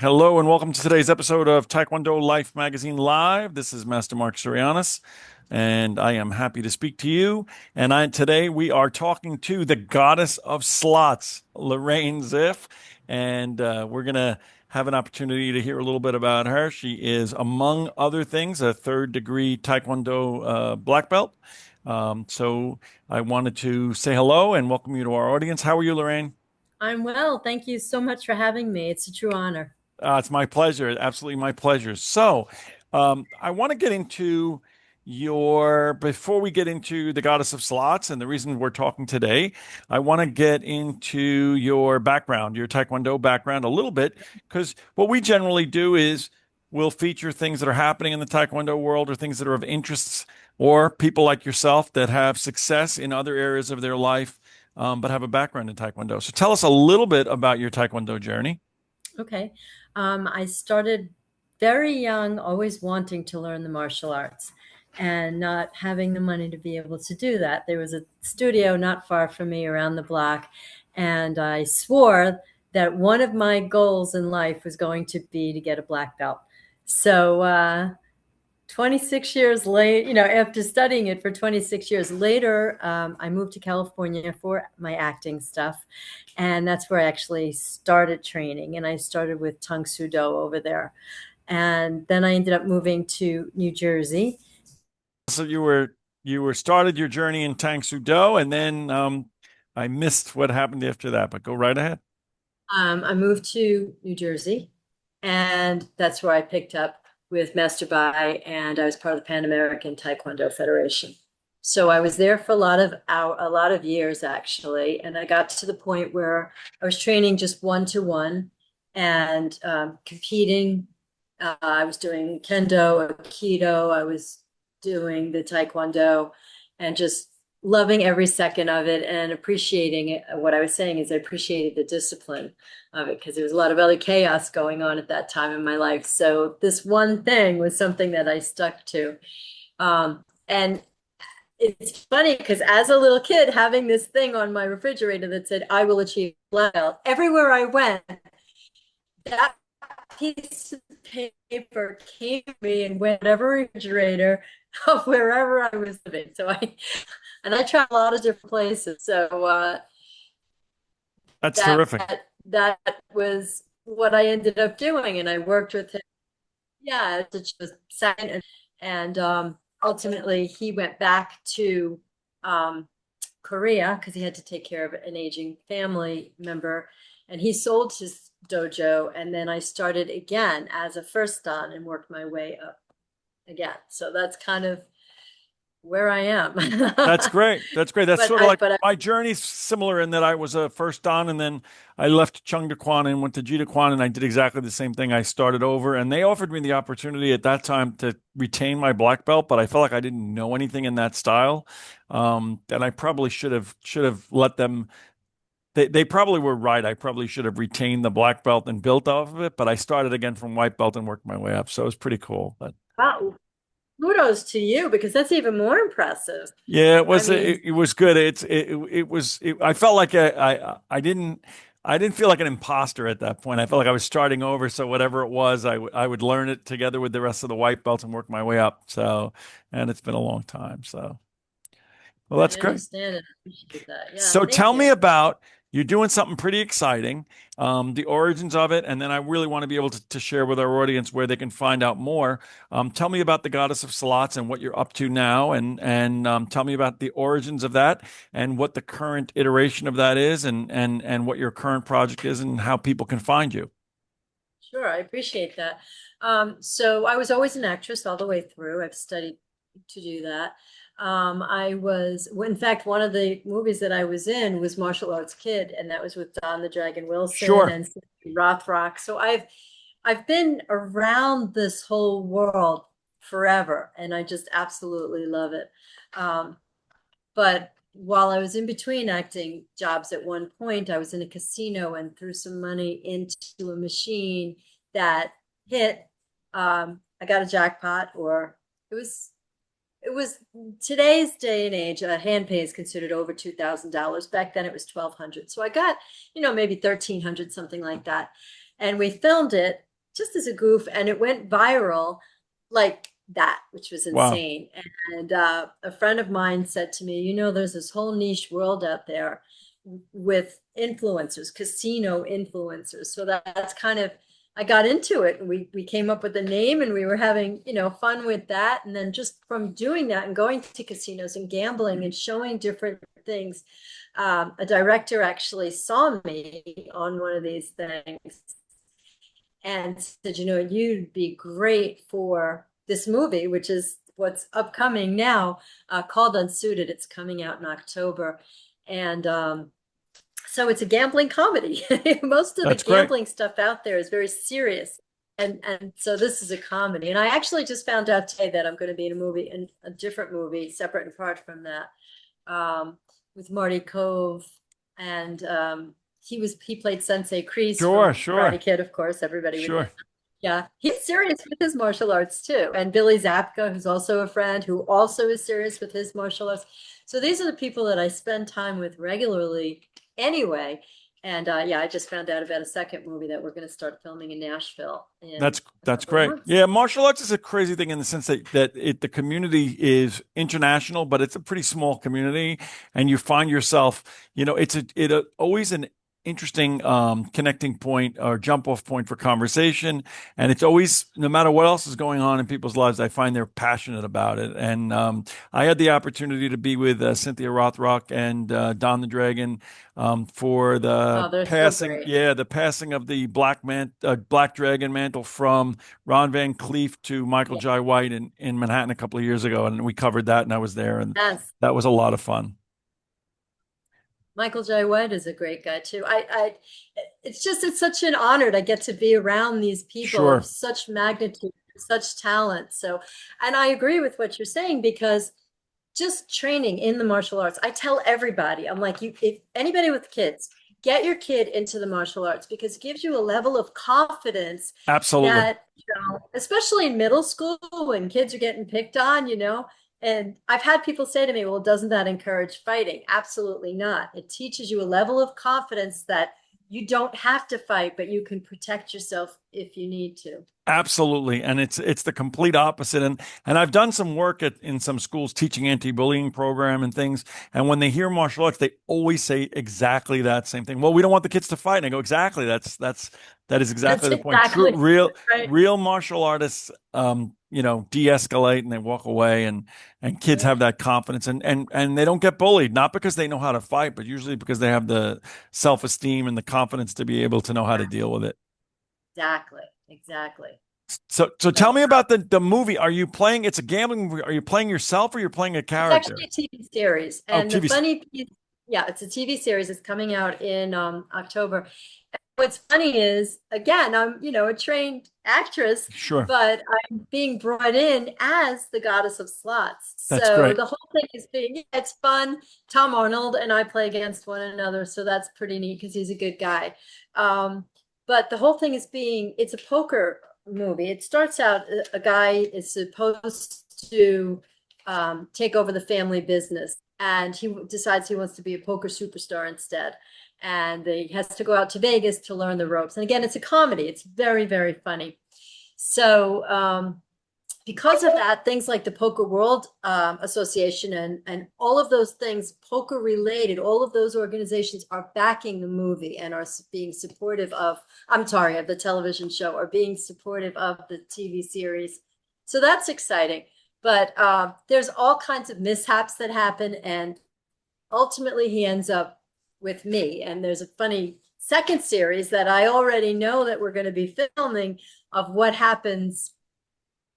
Hello and welcome to today's episode of Taekwondo Life Magazine Live. This is Master Marc Zirogiannis, and I am happy to speak to you. And today we are talking to the goddess of slots, Lorraine Ziff, and we're going to have an opportunity to hear a little bit about her. She is, among other things, a third-degree Taekwondo Black Belt. So I wanted to say hello and welcome you to our audience. How are you, Lorraine? I'm well. Thank you so much for having me. It's a true honor. It's my pleasure. Absolutely my pleasure. I want to get into before we get into the goddess of slots and the reason we're talking today, I want to get into your background, your Taekwondo background a little bit, because what we generally do is we'll feature things that are happening in the Taekwondo world or things that are of interests or people like yourself that have success in other areas of their life, but have a background in Taekwondo. So tell us a little bit about your Taekwondo journey. Okay. I started very young, always wanting to learn the martial arts and not having the money to be able to do that. There was a studio not far from me around the block, and I swore that one of my goals in life was going to be to get a black belt. So, 26 years late, after studying it for 26 years later, I moved to California for my acting stuff. And that's where I actually started training. And I started with Tang Soo Do over there. And then I ended up moving to New Jersey. So you were started your journey in Tang Soo Do, and then I missed what happened after that, but go right ahead. I moved to New Jersey, and that's where I picked up with Master Bai, and I was part of the Pan American Taekwondo Federation. So I was there for a lot of years actually, and I got to the point where I was training just one-to-one and competing. I was doing kendo, aikido. I was doing the taekwondo, and just loving every second of it and appreciating it. What I was saying is I appreciated the discipline of it because there was a lot of other chaos going on at that time in my life. So this one thing was something that I stuck to. And it's funny because as a little kid, having this thing on my refrigerator that said, I will achieve black belt, everywhere I went, that piece of paper came to me and went whatever refrigerator of wherever I was living. And I traveled a lot of different places. So That's that terrific. that was what I ended up doing. And I worked with him. Yeah, it's just second. And ultimately, he went back to um, Korea because he had to take care of an aging family member. And he sold his dojo. And then I started again as a first dan and worked my way up again. So that's kind of where I am. That's great. That's great. That's but sort of I like but I, my journey's similar in that I was a first dan and then I left Chung Kwan and went to Jita Kwan and I did exactly the same thing. I started over and they offered me the opportunity at that time to retain my black belt, but I felt like I didn't know anything in that style. And I probably should have let them. They probably were right. I probably should have retained the black belt and built off of it, but I started again from white belt and worked my way up. So it was pretty cool. But wow, kudos to you because that's even more impressive. yeah, it I was mean, it, it was good. I felt like I didn't feel like an imposter at that point. I felt like I was starting over. So whatever it was, I would learn it together with the rest of the white belts and work my way up. So, and it's been a long time. So, well, I that's great. understand and appreciate that. Yeah, So thank tell me you. about you're doing something pretty exciting, the origins of it, and then I really want to be able to share with our audience where they can find out more. Tell me about the Goddess of Slots and what you're up to now, and tell me about the origins of that and what the current iteration of that is, and what your current project is, and how people can find you. Sure, I appreciate that. So I was always an actress all the way through. I've studied to do that. In fact, one of the movies that I was in was Martial Arts Kid, and that was with Don the Dragon Wilson Sure. and Cindy Rothrock. So I've been around this whole world forever, and I just absolutely love it. Um, but while I was in between acting jobs at one point, I was in a casino and threw some money into a machine that hit. I got a jackpot, or it was it was today's day and age. A hand pay is considered over $2,000. Back then, it was 1,200. So I got maybe 1,300, something like that, and we filmed it. just as a goof, and it went viral like that, which was Wow. insane. And a friend of mine said to me, there's this whole niche world out there with influencers, casino influencers. So that's kind of, I got into it, and we came up with a name, and we were having, fun with that. And then just from doing that and going to casinos and gambling and showing different things, a director actually saw me on one of these things and said, you'd be great for this movie, which is what's upcoming now, called Unsuited. It's coming out in October. And so it's a gambling comedy. Most of the That's great. gambling stuff out there is very serious. And so this is a comedy. And I actually just found out today that I'm going to be in a different movie, separate and apart from that, with Marty Cove. And he played Sensei Kreese Sure, from Karate sure, Kid, of course. Everybody would know. sure. Yeah, he's serious with his martial arts too. And Billy Zabka, who's also a friend, who also is serious with his martial arts. So these are the people that I spend time with regularly anyway. And yeah, I just found out about a second movie that we're going to start filming in Nashville in a That's couple of great. months. Yeah, martial arts is a crazy thing in the sense that the community is international, but it's a pretty small community, and you find yourself, always an interesting connecting point or jump off point for conversation, and it's always no matter what else is going on in people's lives, I find they're passionate about it. And I had the opportunity to be with Cynthia Rothrock and Don the Dragon for Oh, they're so great. the passing of the Black Dragon mantle from Ron Van Cleef to Michael Yeah. Jai White in Manhattan a couple of years ago, and we covered that, and I was there, and Yes. that was a lot of fun. Michael Jai White is a great guy too. It's such an honor to get to be around these people of Sure, such magnitude, such talent. So, and I agree with what you're saying, because just training in the martial arts, I tell everybody, I'm like, if anybody with kids, get your kid into the martial arts, because it gives you a level of confidence absolutely. that, especially in middle school when kids are getting picked on, and I've had people say to me, well, doesn't that encourage fighting? Absolutely not. It teaches you a level of confidence that you don't have to fight, but you can protect yourself if you need to. Absolutely, and it's the complete opposite. And I've done some work in some schools teaching anti-bullying program and things. And when they hear martial arts, they always say exactly that same thing. Well, we don't want the kids to fight. And I go, exactly. That is exactly That's the point. True, exactly right. real martial artists, de-escalate and they walk away, and kids have that confidence, and they don't get bullied, not because they know how to fight, but usually because they have the self-esteem and the confidence to be able to know how to deal with it. Exactly. Exactly. So tell So me about the movie. Are you playing? It's a gambling movie. Are you playing yourself or you're playing a it's actually character? a TV series. Oh, And the TV. funny piece, yeah, it's a TV series. It's coming out in October. What's funny is, again, I'm, a trained actress, Sure. but I'm being brought in as the goddess of slots. That's So great. the whole thing is it's fun. Tom Arnold and I play against one another. So that's pretty neat because he's a good guy. But the whole thing it's a poker movie. It starts out, a guy is supposed to take over the family business, and he decides he wants to be a poker superstar instead. And he has to go out to Vegas to learn the ropes. And again, it's a comedy. It's very, very funny. So because of that, things like the Poker World Association and all of those things, poker related, all of those organizations are backing the movie and are being supportive of the television show, or being supportive of the TV series. So that's exciting. But there's all kinds of mishaps that happen. And ultimately, he ends up with me. And there's a funny second series that I already know that we're going to be filming, of what happens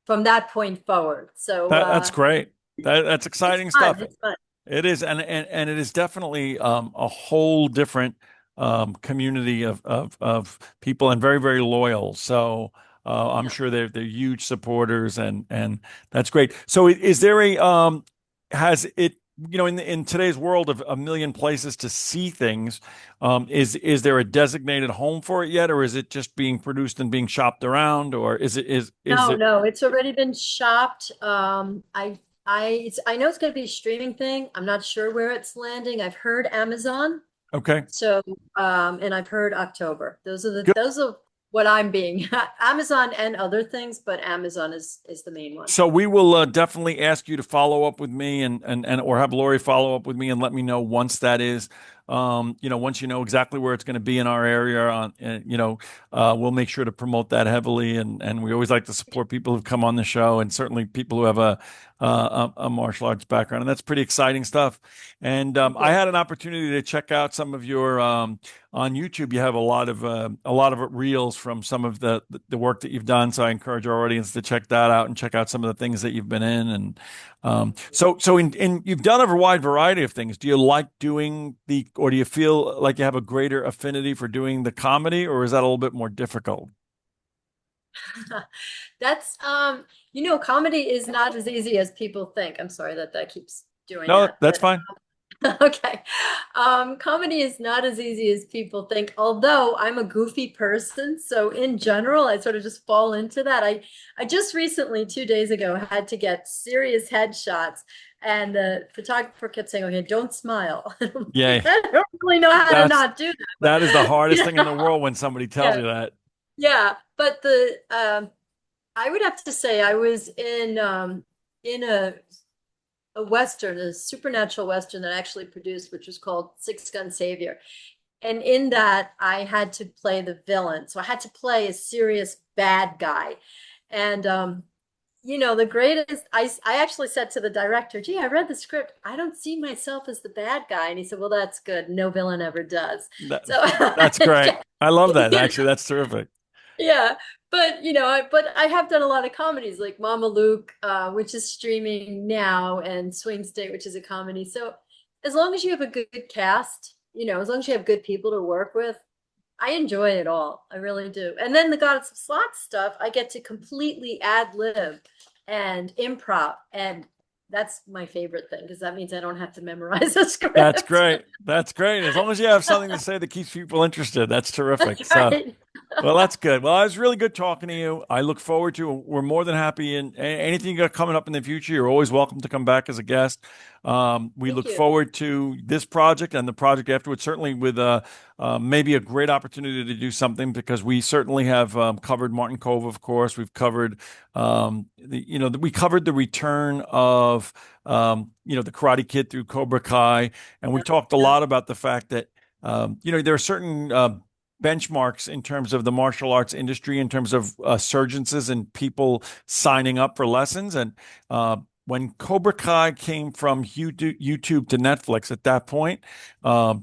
from that point forward. So That's great. That's it's exciting fun. stuff. It's fun. It is, and it is definitely a whole different community of people, and very, very loyal. So I'm Yeah. sure they're huge supporters, and that's great. So is there a has it in today's world of a million places to see things, is there a designated home for it yet, or is it just being produced and being shopped around, or is No, it no, it's already been shopped. I know it's going to be a streaming thing. I'm not sure where it's landing. I've heard Amazon. okay? So, and I've heard October. Those are Good. those are what I'm being. Amazon and other things, but Amazon is the main one. So we will definitely ask you to follow up with me and or have Lori follow up with me and let me know once that is, once you know exactly where it's going to be in our area. We'll make sure to promote that heavily, and we always like to support people who come on the show, and certainly people who have a martial arts background, and that's pretty exciting stuff. And Thank I you. had an opportunity to check out some of your on YouTube. You have a lot of reels from some of the work that you've done. So I encourage our audience to check that out and check out some of the things that you've been in. And so you've done a wide variety of things. Do you like doing or do you feel like you have a greater affinity for doing the comedy, or is that a little bit more difficult? That's comedy is not as easy as people think. I'm sorry that that keeps doing No, that, that's but fine. okay. Comedy is not as easy as people think, although I'm a goofy person. So in general, I sort of just fall into that. I just recently, 2 days ago, had to get serious headshots. And the photographer kept saying, okay, don't smile. Yeah, I don't really know how to that's not do that, but that is the hardest yeah, thing in the world when somebody tells yeah, you that. yeah. But I would have to say I was in a Western, a supernatural Western that I actually produced, which was called Six Gun Savior. And in that, I had to play the villain. So I had to play a serious bad guy. And, the greatest, I actually said to the director, gee, I read the script. I don't see myself as the bad guy. And he said, well, that's good. No villain ever does. That, So, that's great. I love that. you Actually, that's terrific. yeah, but I have done a lot of comedies like Mama Luke, which is streaming now, and Swing State, which is a comedy. So as long as you have a good cast, as long as you have good people to work with, I enjoy it all. I really do. And then the Goddess of Slots stuff, I get to completely ad lib and improv, and that's my favorite thing because that means I don't have to memorize a That's script. great. That's great. As long as you have something to say that keeps people interested, that's terrific. That's So, right. well, that's good. Well, it was really good talking to you. I look forward to. We're more than happy in anything you got coming up in the future. You're always welcome to come back as a guest. We Thank look you. forward to this project and the project afterwards. Certainly, with maybe a great opportunity to do something because we certainly have covered Martin Cove, of course. We've covered we covered the return of the Karate Kid through Cobra Kai, and we Yeah. talked a Yeah. lot about the fact that there are certain benchmarks in terms of the martial arts industry, in terms of surgences and people signing up for lessons. And when Cobra Kai came from YouTube to Netflix, at that point,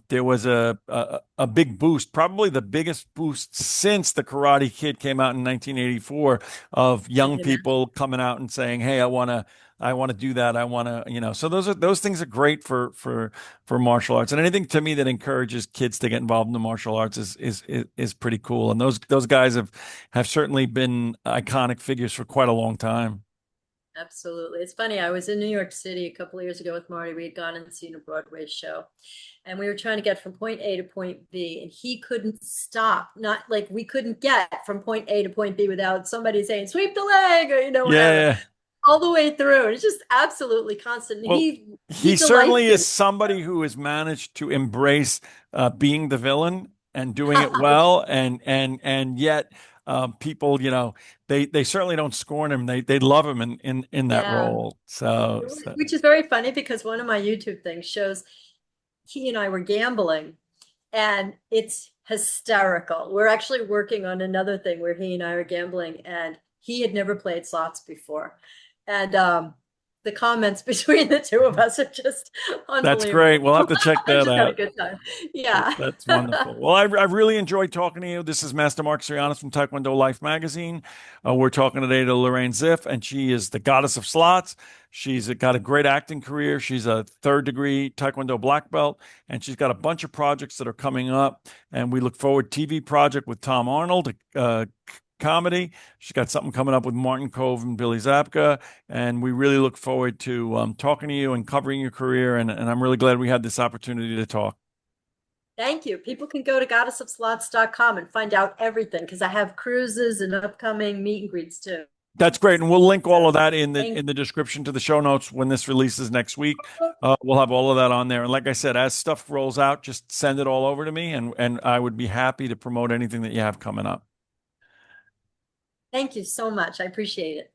there was a big boost, probably the biggest boost since the Karate Kid came out in 1984, of I young can imagine. people coming out and saying, "Hey, I want to do that. I want to." So those things are great for martial arts, and anything to me that encourages kids to get involved in the martial arts is pretty cool. And those guys have certainly been iconic figures for quite a long time. Absolutely. It's funny. I was in New York City a couple of years ago with Marty. We had gone and seen a Broadway show, and we were trying to get from point A to point B, and he couldn't stop. Not like we couldn't get from point A to point B without somebody saying, sweep the leg, or, whatever, Yeah. all the way through. And it's just absolutely constant. And Well, he he delights certainly in is somebody who has managed to embrace being the villain and doing it it. well, and yet people, they certainly don't scorn him. They love him in that Yeah. role. So Which is very funny because one of my YouTube things shows he and I were gambling, and it's hysterical. We're actually working on another thing where he and I are gambling, and he had never played slots before. And the comments between the two of us are just that's great. unbelievable. We'll have to check I that just had a out. good time. Yeah. That's wonderful. Well, I've really enjoyed talking to you. This is Master Marc Zirogiannis from Taekwondo Life Magazine. We're talking today to Lorraine Ziff, and she is the goddess of slots. She's got a great acting career. She's a third-degree Taekwondo Black Belt, and she's got a bunch of projects that are coming up. And we look forward to TV project with Tom Arnold, comedy. She's got something coming up with Martin Cove and Billy Zabka, and we really look forward to talking to you and covering your career. And I'm really glad we had this opportunity to talk. Thank you. People can go to goddessofslots.com and find out everything because I have cruises and upcoming meet and greets too. That's great, and we'll link all So of that in the thank in the description to the show notes when this releases next week. you. We'll have all of that on there. And like I said, as stuff rolls out, just send it all over to me, and I would be happy to promote anything that you have coming up. Thank you so much. I appreciate it.